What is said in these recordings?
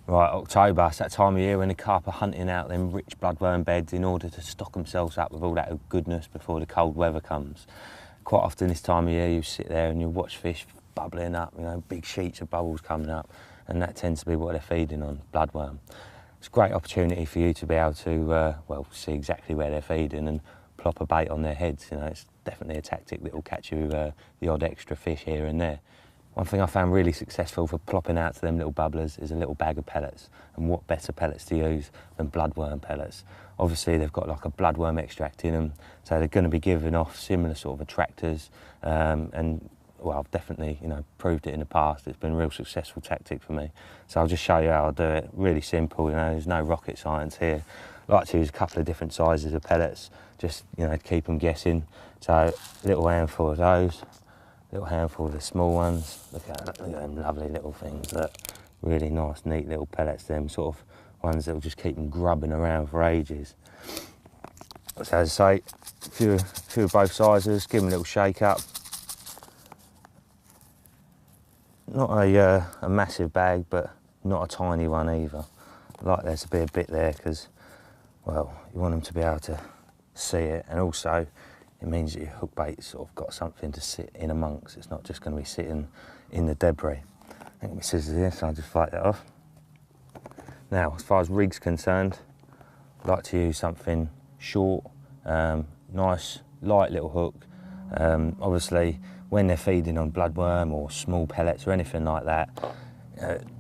Right, October, it's that time of year when the carp are hunting out them rich bloodworm beds in order to stock themselves up with all that goodness before the cold weather comes. Quite often this time of year you sit there and you watch fish bubbling up, you know, big sheets of bubbles coming up, and that tends to be what they're feeding on, bloodworm. It's a great opportunity for you to be able to, well, see exactly where they're feeding and plop a bait on their heads. You know, it's definitely a tactic that will catch you the odd extra fish here and there. One thing I found really successful for plopping out to them little bubblers is a little bag of pellets. And what better pellets to use than bloodworm pellets? Obviously they've got like a bloodworm extract in them, so they're going to be giving off similar sort of attractors. And well, I've definitely, you know, proved it in the past. It's been a real successful tactic for me. So I'll just show you how I do it. Really simple, you know, there's no rocket science here. I like to use a couple of different sizes of pellets, just, you know, to keep them guessing. So a little handful of those. Little handful of the small ones. Look at them lovely little things. Look, really nice, neat little pellets. Them sort of ones that will just keep them grubbing around for ages. So as I say, a few of both sizes. Give them a little shake up. Not a massive bag, but not a tiny one either. I like there to be a bit there because, well, you want them to be able to see it, and also it means that your hook bait's sort of got something to sit in amongst. It's not just going to be sitting in the debris. I think my scissors here, so I'll just fight that off. Now, as far as rig's concerned, I like to use something short, nice, light little hook. Obviously, when they're feeding on bloodworm or small pellets or anything like that,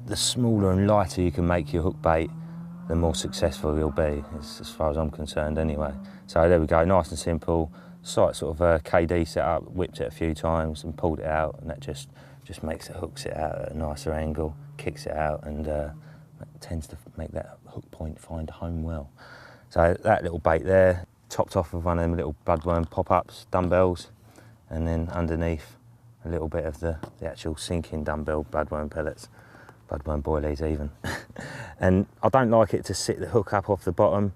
the smaller and lighter you can make your hook bait, the more successful you'll be, as far as I'm concerned anyway. So there we go, nice and simple. Sort of a KD setup, whipped it a few times and pulled it out, and that just makes the hook sit out at a nicer angle, kicks it out, and tends to make that hook point find home well. So that little bait there, topped off with one of them little bloodworm pop-ups, dumbbells, and then underneath a little bit of the actual sinking dumbbell bloodworm pellets, bloodworm boilies even. And I don't like it to sit the hook up off the bottom,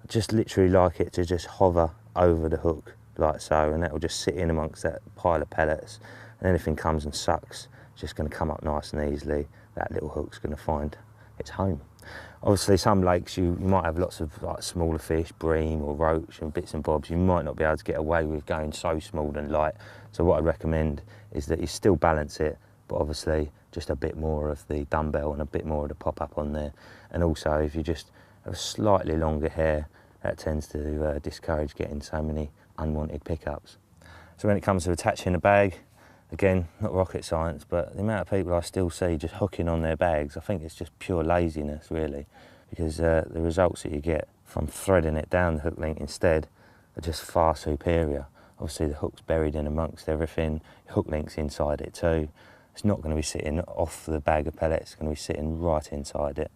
I just literally like it to just hover over the hook like so, and that will just sit in amongst that pile of pellets, and anything comes and sucks, it's just going to come up nice and easily. That little hook's going to find its home. Obviously some lakes you might have lots of like smaller fish, bream or roach and bits and bobs. You might not be able to get away with going so small and light, so what I'd recommend is that you still balance it, but obviously just a bit more of the dumbbell and a bit more of the pop-up on there. And also if you just have slightly longer hair, that tends to discourage getting so many unwanted pickups. So when it comes to attaching a bag, again, not rocket science, but the amount of people I still see just hooking on their bags, I think it's just pure laziness really, because the results that you get from threading it down the hook link instead are just far superior. Obviously the hook's buried in amongst everything, hook link's inside it too. It's not going to be sitting off the bag of pellets, it's going to be sitting right inside it,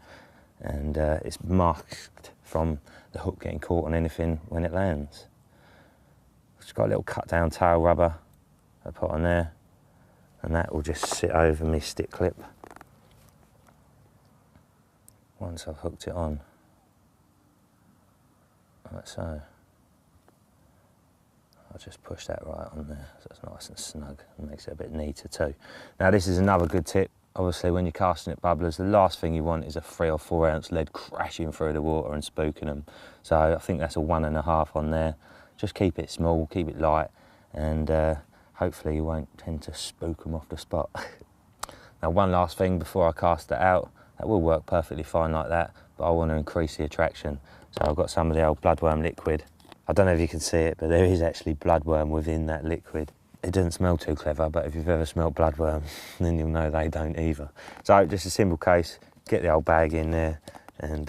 and it's masked from the hook getting caught on anything when it lands. Just got a little cut down tail rubber I put on there, and that will just sit over my stick clip once I've hooked it on, like so. I'll just push that right on there so it's nice and snug and makes it a bit neater too. Now this is another good tip. Obviously when you're casting at bubblers, the last thing you want is a 3 or 4 ounce lead crashing through the water and spooking them. So I think that's a 1.5 on there. Just keep it small, keep it light, and hopefully you won't tend to spook them off the spot. Now one last thing before I cast it out, that will work perfectly fine like that, but I want to increase the attraction. So I've got some of the old bloodworm liquid. I don't know if you can see it, but there is actually bloodworm within that liquid. It doesn't smell too clever, but if you've ever smelt bloodworm, then you'll know they don't either. So just a simple case, get the old bag in there and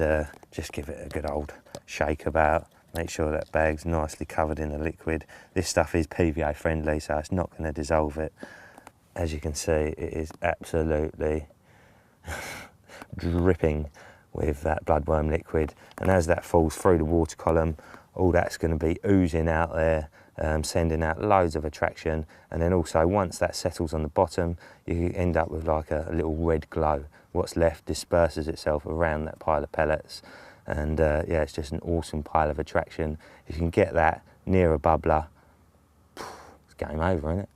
just give it a good old shake about. Make sure that bag's nicely covered in the liquid. This stuff is PVA friendly, so it's not going to dissolve it. As you can see, it is absolutely dripping with that bloodworm liquid. And as that falls through the water column, all that's going to be oozing out there, sending out loads of attraction. And then also, once that settles on the bottom, you end up with like a little red glow. What's left disperses itself around that pile of pellets. And yeah, it's just an awesome pile of attraction. If you can get that near a bubbler, it's game over, isn't it?